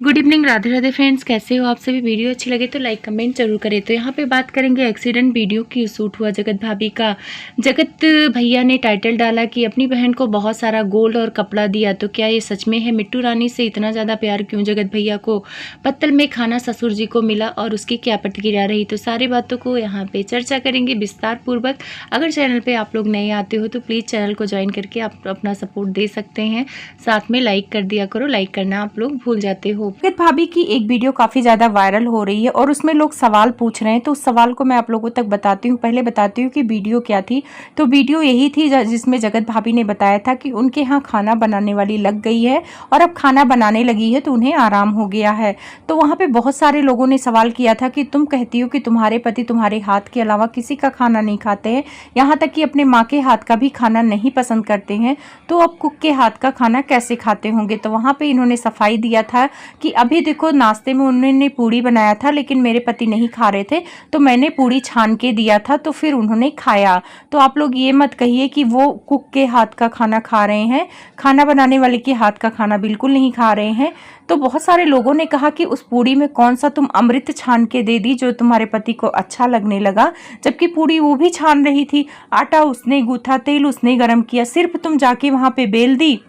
Good evening, Radhe Radhe friends. कैसे हो आप सभी? वीडियो अच्छी लगे तो लाइक कमेंट जरूर करें। तो यहाँ पे बात करेंगे एक्सीडेंट वीडियो की। शूट हुआ जगत भाभी का। जगत भैया ने टाइटल डाला कि अपनी बहन को बहुत सारा गोल्ड और कपड़ा दिया, तो क्या ये सच में है? मिट्टू रानी से इतना ज़्यादा प्यार क्यों जगत भैया को? पत्तल में खाना ससुर जी को मिला और उसकी क्या प्रतिक्रिया रही? तो सारी बातों को यहाँ पे चर्चा करेंगे विस्तार पूर्वक। अगर चैनल पर आप लोग नए आते हो तो प्लीज़ चैनल को ज्वाइन करके आप अपना सपोर्ट दे सकते हैं। साथ में लाइक कर दिया करो, लाइक करना आप लोग भूल जाते हो। जगत भाभी की एक वीडियो काफ़ी ज़्यादा वायरल हो रही है और उसमें लोग सवाल पूछ रहे हैं, तो उस सवाल को मैं आप लोगों तक बताती हूँ। पहले बताती हूँ कि वीडियो क्या थी। तो वीडियो यही थी जिसमें जगत भाभी ने बताया था कि उनके यहाँ खाना बनाने वाली लग गई है और अब खाना बनाने लगी है तो उन्हें आराम हो गया है। तो वहाँ पे बहुत सारे लोगों ने सवाल किया था कि तुम कहती हो कि तुम्हारे पति तुम्हारे हाथ के अलावा किसी का खाना नहीं खाते हैं, यहाँ तक कि अपने माँ के हाथ का भी खाना नहीं पसंद करते हैं, तो अब कुक के हाथ का खाना कैसे खाते होंगे? तो वहाँ पे इन्होंने सफाई दिया था कि अभी देखो नाश्ते में उन्होंने पूड़ी बनाया था लेकिन मेरे पति नहीं खा रहे थे, तो मैंने पूड़ी छान के दिया था तो फिर उन्होंने खाया। तो आप लोग ये मत कहिए कि वो कुक के हाथ का खाना खा रहे हैं, खाना बनाने वाले के हाथ का खाना बिल्कुल नहीं खा रहे हैं। तो बहुत सारे लोगों ने कहा कि उस पूड़ी में कौन सा तुम अमृत छान के दे दी जो तुम्हारे पति को अच्छा लगने लगा, जबकि पूड़ी वो भी छान रही थी, आटा उसने गूथा, तेल उसने गरम किया, सिर्फ तुम जाके वहां पे बेल दी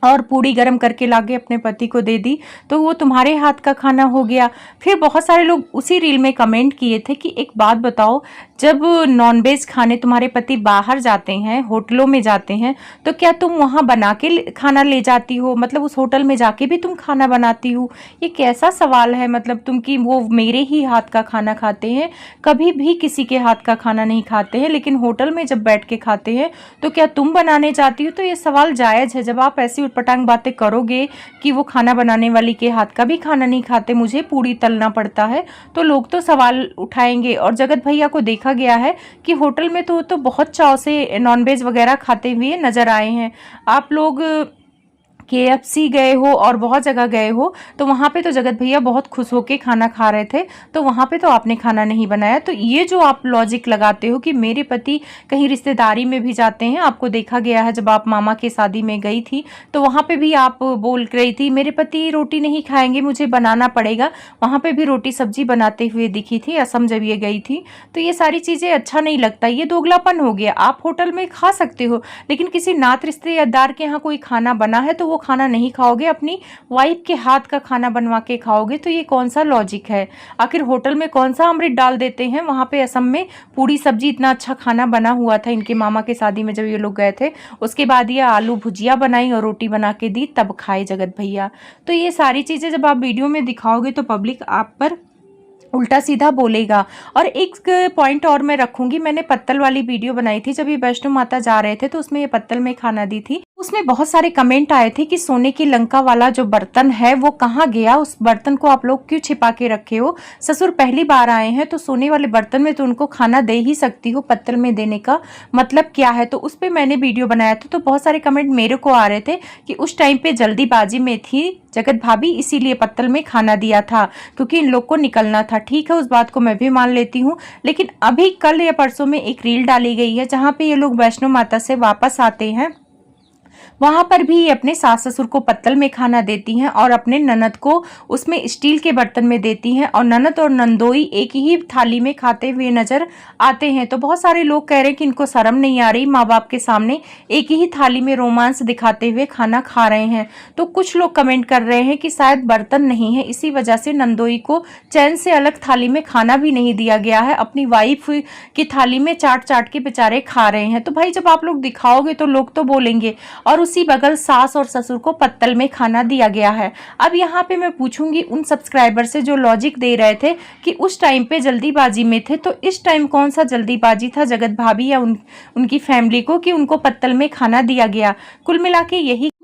और पूड़ी गरम करके लाके अपने पति को दे दी, तो वो तुम्हारे हाथ का खाना हो गया। फिर बहुत सारे लोग उसी रील में कमेंट किए थे कि एक बात बताओ, जब नॉनवेज खाने तुम्हारे पति बाहर जाते हैं, होटलों में जाते हैं, तो क्या तुम वहाँ बना के खाना ले जाती हो? मतलब उस होटल में जाके भी तुम खाना बनाती हो? ये कैसा सवाल है? मतलब तुम कि वो मेरे ही हाथ का खाना खाते हैं, कभी भी किसी के हाथ का खाना नहीं खाते हैं, लेकिन होटल में जब बैठ के खाते हैं तो क्या तुम बनाने जाती हो? तो ये सवाल जायज़ है। जब आप ऐसी उटपटांग बातें करोगे कि वो खाना बनाने वाली के हाथ का भी खाना नहीं खाते, मुझे पूड़ी तलना पड़ता है, तो लोग तो सवाल उठाएंगे। और जगत भैया को देखा गया है कि होटल में तो बहुत चाव से नॉनवेज वगैरह खाते हुए नजर आए हैं। आप लोग KFC गए हो और बहुत जगह गए हो, तो वहाँ पे तो जगत भैया बहुत खुश होके खाना खा रहे थे, तो वहाँ पे तो आपने खाना नहीं बनाया। तो ये जो आप लॉजिक लगाते हो कि मेरे पति कहीं रिश्तेदारी में भी जाते हैं, आपको देखा गया है जब आप मामा के शादी में गई थी तो वहाँ पे भी आप बोल रही थी मेरे पति रोटी नहीं खाएंगे, मुझे बनाना पड़ेगा। वहाँ पे भी रोटी सब्जी बनाते हुए दिखी थी असम जब ये गई थी। तो ये सारी चीज़ें अच्छा नहीं लगता, ये दोगलापन हो गया। आप होटल में खा सकते हो लेकिन किसी नात रिश्तेदार के यहाँ कोई खाना बना है तो वो खाना नहीं खाओगे, अपनी वाइफ के हाथ का खाना बनवा के खाओगे। तो ये कौन सा लॉजिक है? आखिर होटल में कौन सा अमृत डाल देते हैं? वहाँ पे असम में पूरी सब्जी इतना अच्छा खाना बना हुआ था इनके मामा के शादी में जब ये लोग गए थे, उसके बाद ये आलू भुजिया बनाई और रोटी बना के दी, तब खाए जगत भैया। तो ये सारी चीज़ें जब आप वीडियो में दिखाओगे तो पब्लिक आप पर उल्टा सीधा बोलेगा। और एक पॉइंट और मैं रखूंगी, मैंने पत्तल वाली वीडियो बनाई थी जब ये वैष्णो माता जा रहे थे, तो उसमें ये पत्तल में खाना दी थी। उसमें बहुत सारे कमेंट आए थे कि सोने की लंका वाला जो बर्तन है वो कहाँ गया, उस बर्तन को आप लोग क्यों छिपा के रखे हो? ससुर पहली बार आए हैं तो सोने वाले बर्तन में तो उनको खाना दे ही सकती हो, पत्तल में देने का मतलब क्या है? तो उस पर मैंने वीडियो बनाया था, तो बहुत सारे कमेंट मेरे को आ रहे थे कि उस टाइम पे जल्दीबाजी में थी जगत भाभी, इसीलिए पत्तल में खाना दिया था क्योंकि इन लोग को निकलना था। ठीक है, उस बात को मैं भी मान लेती हूँ, लेकिन अभी कल या परसों में एक रील डाली गई है जहाँ पे ये लोग वैष्णो माता से वापस आते हैं, वहां पर भी ये अपने सास ससुर को पत्तल में खाना देती हैं और अपने ननद को उसमें स्टील के बर्तन में देती हैं, और ननद और नंदोई एक ही थाली में खाते हुए नजर आते हैं। तो बहुत सारे लोग कह रहे हैं कि इनको शर्म नहीं आ रही, माँ बाप के सामने एक ही थाली में रोमांस दिखाते हुए खाना खा रहे हैं। तो कुछ लोग कमेंट कर रहे हैं कि शायद बर्तन नहीं है, इसी वजह से नंदोई को चैन से अलग थाली में खाना भी नहीं दिया गया है, अपनी वाइफ की थाली में चाट चाट के बेचारे खा रहे हैं। तो भाई जब आप लोग दिखाओगे तो लोग तो बोलेंगे। और उसी बगल सास और ससुर को पत्तल में खाना दिया गया है। अब यहाँ पे मैं पूछूंगी उन सब्सक्राइबर से जो लॉजिक दे रहे थे कि उस टाइम पे जल्दीबाजी में थे, तो इस टाइम कौन सा जल्दीबाजी था जगत भाभी या उनकी फैमिली को कि उनको पत्तल में खाना दिया गया? कुल मिला के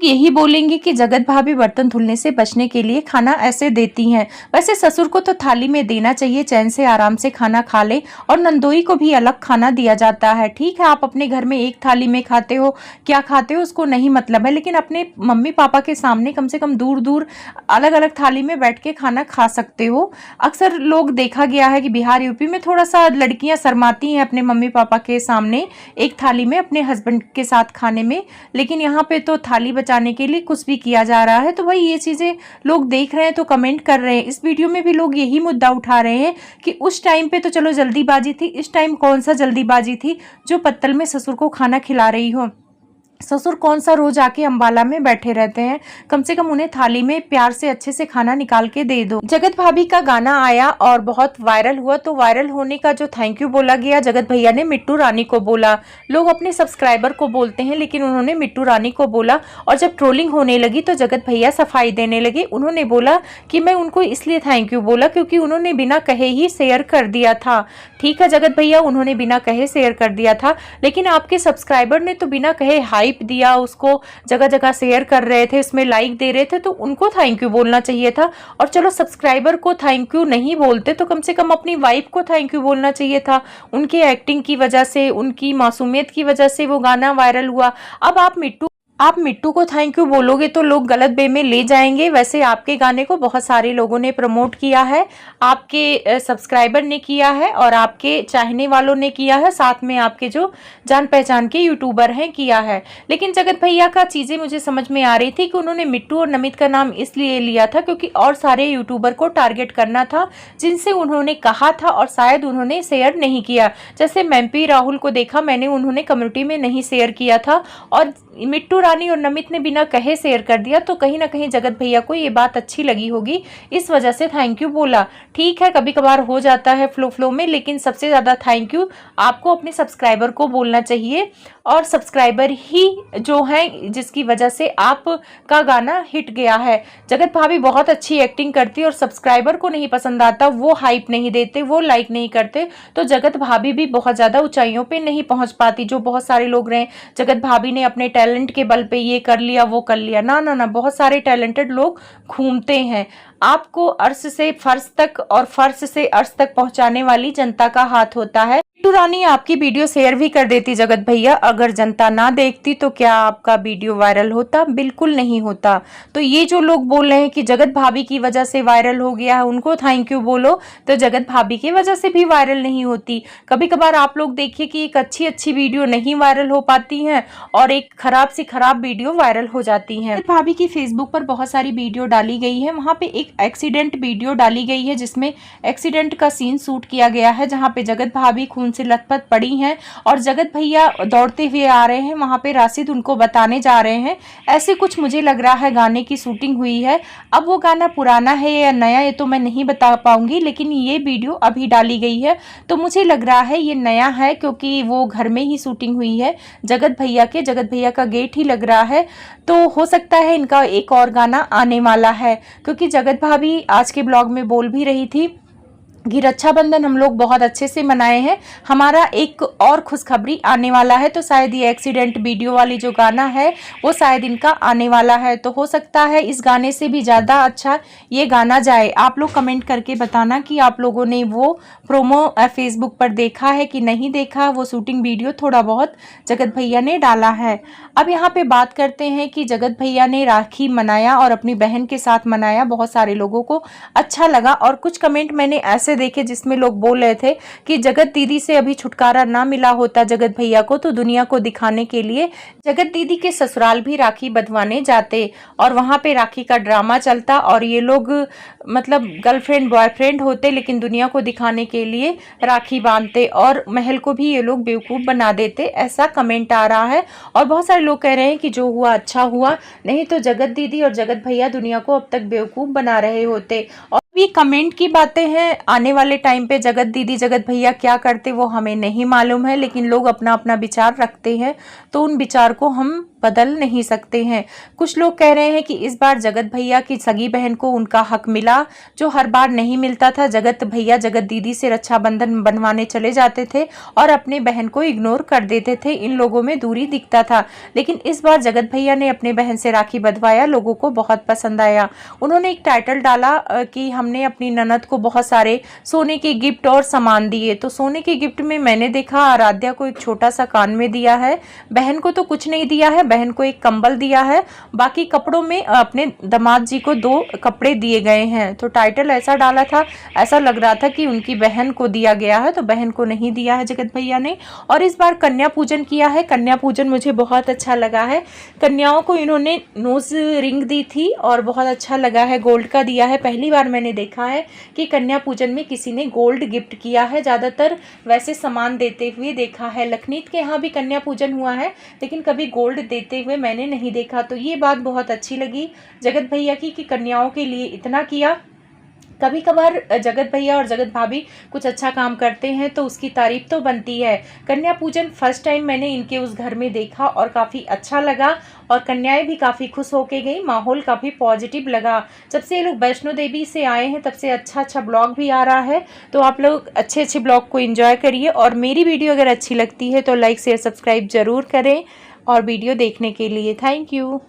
यही बोलेंगे कि जगत भाभी बर्तन धुलने से बचने के लिए खाना ऐसे देती हैं। वैसे ससुर को तो थाली में देना चाहिए, चैन से आराम से खाना खा ले, और नंदोई को भी अलग खाना दिया जाता है। ठीक है, आप अपने घर में एक थाली में खाते हो, क्या खाते हो उसको नहीं मतलब है, लेकिन अपने मम्मी पापा के सामने कम से कम दूर दूर अलग अलग थाली में बैठ के खाना खा सकते हो। अक्सर लोग देखा गया है कि बिहार यूपी में थोड़ा सा लड़कियां शर्माती हैं अपने मम्मी पापा के सामने एक थाली में अपने हस्बैंड के साथ खाने में, लेकिन यहाँ पे तो थाली बचा बचाने के लिए कुछ भी किया जा रहा है। तो भाई ये चीज़ें लोग देख रहे हैं तो कमेंट कर रहे हैं। इस वीडियो में भी लोग यही मुद्दा उठा रहे हैं कि उस टाइम पे तो चलो जल्दीबाजी थी, इस टाइम कौन सा जल्दीबाजी थी जो पत्तल में ससुर को खाना खिला रही हो। ससुर कौन सा रोज आके अंबाला में बैठे रहते हैं, कम से कम उन्हें थाली में प्यार से अच्छे से खाना निकाल के दे दो। जगत भाभी का गाना आया और बहुत वायरल हुआ, तो वायरल होने का जो थैंक यू बोला गया, जगत भैया ने मिट्टू रानी को बोला। लोग अपने सब्सक्राइबर को बोलते हैं लेकिन उन्होंने मिट्टू रानी को बोला। और जब ट्रोलिंग होने लगी तो जगत भैया सफाई देने लगे। उन्होंने बोला कि मैं उनको इसलिए थैंक यू बोला क्योंकि उन्होंने बिना कहे ही शेयर कर दिया था। ठीक है जगत भैया, उन्होंने बिना कहे शेयर कर दिया था, लेकिन आपके सब्सक्राइबर ने तो बिना कहे हाइप दिया, उसको जगह जगह शेयर कर रहे थे, उसमें लाइक दे रहे थे, तो उनको थैंक यू बोलना चाहिए था। और चलो सब्सक्राइबर को थैंक यू नहीं बोलते तो कम से कम अपनी वाइफ को थैंक यू बोलना चाहिए था। उनके एक्टिंग की वजह से, उनकी मासूमियत की वजह से वो गाना वायरल हुआ। अब आप मिट्टू को थैंक यू बोलोगे तो लोग गलत वे में ले जाएंगे। वैसे आपके गाने को बहुत सारे लोगों ने प्रमोट किया है, आपके सब्सक्राइबर ने किया है और आपके चाहने वालों ने किया है, साथ में आपके जो जान पहचान के यूट्यूबर हैं किया है। लेकिन जगत भैया का चीज़ें मुझे समझ में आ रही थी कि उन्होंने मिट्टू और नमित का नाम इसलिए लिया था क्योंकि और सारे यूट्यूबर को टारगेट करना था जिनसे उन्होंने कहा था और शायद उन्होंने शेयर नहीं किया। जैसे मैम्पी राहुल को देखा मैंने, उन्होंने कम्युनिटी में नहीं शेयर किया था और मिट्टू रानी और नमित ने बिना कहे शेयर कर दिया। तो कहीं ना कहीं जगत भैया को ये बात अच्छी लगी होगी, इस वजह से थैंक यू बोला। ठीक है, कभी कभार हो जाता है फ्लो में, लेकिन सबसे ज़्यादा थैंक यू आपको अपने सब्सक्राइबर को बोलना चाहिए। और सब्सक्राइबर ही जो है जिसकी वजह से आपका गाना हिट गया है। जगत भाभी बहुत अच्छी एक्टिंग करती है और सब्सक्राइबर को नहीं पसंद आता, वो हाइप नहीं देते, वो लाइक नहीं करते, तो जगत भाभी भी बहुत ज़्यादा ऊंचाइयों पे नहीं पहुंच पाती। जो बहुत सारे लोग रहे, जगत भाभी ने अपने टैलेंट के बल पे ये कर लिया वो कर लिया, ना ना ना, बहुत सारे टैलेंटेड लोग घूमते हैं। आपको अर्श से फर्श तक और फर्श से अर्श तक पहुंचाने वाली जनता का हाथ होता है। मिट्टू रानी आपकी वीडियो शेयर भी कर देती जगत भैया, अगर जनता ना देखती तो क्या आपका वीडियो वायरल होता? बिल्कुल नहीं होता। तो ये जो लोग बोल रहे हैं कि जगत भाभी की वजह से वायरल हो गया है, उनको थैंक यू बोलो, तो जगत भाभी की वजह से भी वायरल नहीं होती। कभी कभार आप लोग देखिए कि एक अच्छी वीडियो नहीं वायरल हो पाती है और एक खराब से खराब वीडियो वायरल हो जाती है। जगत भाभी की फेसबुक पर बहुत सारी वीडियो डाली गई है, वहाँ पे एक एक्सीडेंट वीडियो डाली गई है जिसमें एक्सीडेंट का सीन शूट किया गया है, जहाँ पे जगत भाभी खून से लथपथ पड़ी हैं और जगत भैया दौड़ते हुए आ रहे हैं, वहाँ पे राशिद उनको बताने जा रहे हैं। ऐसे कुछ मुझे लग रहा है गाने की शूटिंग हुई है। अब वो गाना पुराना है या नया ये तो मैं नहीं बता पाऊंगी, लेकिन ये वीडियो अभी डाली गई है तो मुझे लग रहा है ये नया है क्योंकि वो घर में ही शूटिंग हुई है जगत भैया का गेट ही लग रहा है। तो हो सकता है इनका एक और गाना आने वाला है, क्योंकि जगत भाभी आज के ब्लॉग में बोल भी रही थी कि रक्षाबंधन हम लोग बहुत अच्छे से मनाए हैं, हमारा एक और खुशखबरी आने वाला है। तो शायद ये एक्सीडेंट वीडियो वाली जो गाना है वो शायद इनका आने वाला है, तो हो सकता है इस गाने से भी ज़्यादा अच्छा ये गाना जाए। आप लोग कमेंट करके बताना कि आप लोगों ने वो प्रोमो फेसबुक पर देखा है कि नहीं देखा। वो शूटिंग वीडियो थोड़ा बहुत जगत भैया ने डाला है। अब यहाँ पे बात करते हैं कि जगत भैया ने राखी मनाया और अपनी बहन के साथ मनाया, बहुत सारे लोगों को अच्छा लगा। और कुछ कमेंट मैंने ऐसे देखे जिसमें लोग बोल रहे थे कि जगत दीदी से अभी छुटकारा ना मिला होता जगत भैया को तो दुनिया को दिखाने के लिए जगत दीदी के ससुराल भी राखी बंधवाने जाते और वहां पे राखी का ड्रामा चलता और ये लोग मतलब गर्लफ्रेंड बॉयफ्रेंड होते, लेकिन दुनिया को दिखाने के लिए राखी बांधते और महल को भी ये लोग बेवकूफ़ बना देते, ऐसा कमेंट आ रहा है। और बहुत सारे लोग कह रहे हैं कि जो हुआ अच्छा हुआ, नहीं तो जगत दीदी और जगत भैया दुनिया को अब तक बेवकूफ़ बना रहे होते। और ये कमेंट की बातें हैं, आने वाले टाइम पे जगत दीदी जगत भैया क्या करते वो हमें नहीं मालूम है, लेकिन लोग अपना अपना विचार रखते हैं तो उन विचार को हम बदल नहीं सकते हैं। कुछ लोग कह रहे हैं कि इस बार जगत भैया की सगी बहन को उनका हक मिला जो हर बार नहीं मिलता था। जगत भैया जगत दीदी से रक्षाबंधन बनवाने चले जाते थे और अपने बहन को इग्नोर कर देते थे, इन लोगों में दूरी दिखता था। लेकिन इस बार जगत भैया ने अपने बहन से राखी बंधवाया, लोगों को बहुत पसंद आया। उन्होंने एक टाइटल डाला कि हमने अपनी ननद को बहुत सारे सोने के गिफ्ट और सामान दिए। तो सोने के गिफ्ट में मैंने देखा आराध्या को एक छोटा सा कान में दिया है, बहन को तो कुछ नहीं दिया है। बहन को एक कंबल दिया है, बाकी कपड़ों में अपने दामाद जी को 2 कपड़े दिए गए हैं। तो टाइटल ऐसा डाला था, ऐसा लग रहा था कि उनकी बहन को दिया गया है, तो बहन को नहीं दिया है जगत भैया ने। और इस बार कन्या पूजन किया है। कन्या पूजन मुझे बहुत अच्छा लगा है। कन्याओं को इन्होंने नोज रिंग दी थी और बहुत अच्छा लगा है, गोल्ड का दिया है। पहली बार मैंने देखा है कि कन्या पूजन में किसी ने गोल्ड गिफ्ट किया है, ज़्यादातर वैसे सामान देते हुए देखा है। लखनीत के यहाँ भी कन्या पूजन हुआ है, लेकिन कभी गोल्ड देते हुए मैंने नहीं देखा। तो ये बात बहुत अच्छी लगी जगत भैया की कि कन्याओं के लिए इतना किया। कभी कभार जगत भैया और जगत भाभी कुछ अच्छा काम करते हैं तो उसकी तारीफ तो बनती है। कन्या पूजन फर्स्ट टाइम मैंने इनके उस घर में देखा और काफ़ी अच्छा लगा, और कन्याएं भी काफ़ी खुश होके गई। माहौल काफ़ी पॉजिटिव लगा। जब से ये लोग वैष्णो देवी से आए हैं तब से अच्छा ब्लॉग भी आ रहा है। तो आप लोग अच्छे ब्लॉग को एंजॉय करिए, और मेरी वीडियो अगर अच्छी लगती है तो लाइक शेयर सब्सक्राइब ज़रूर करें। और वीडियो देखने के लिए थैंक यू।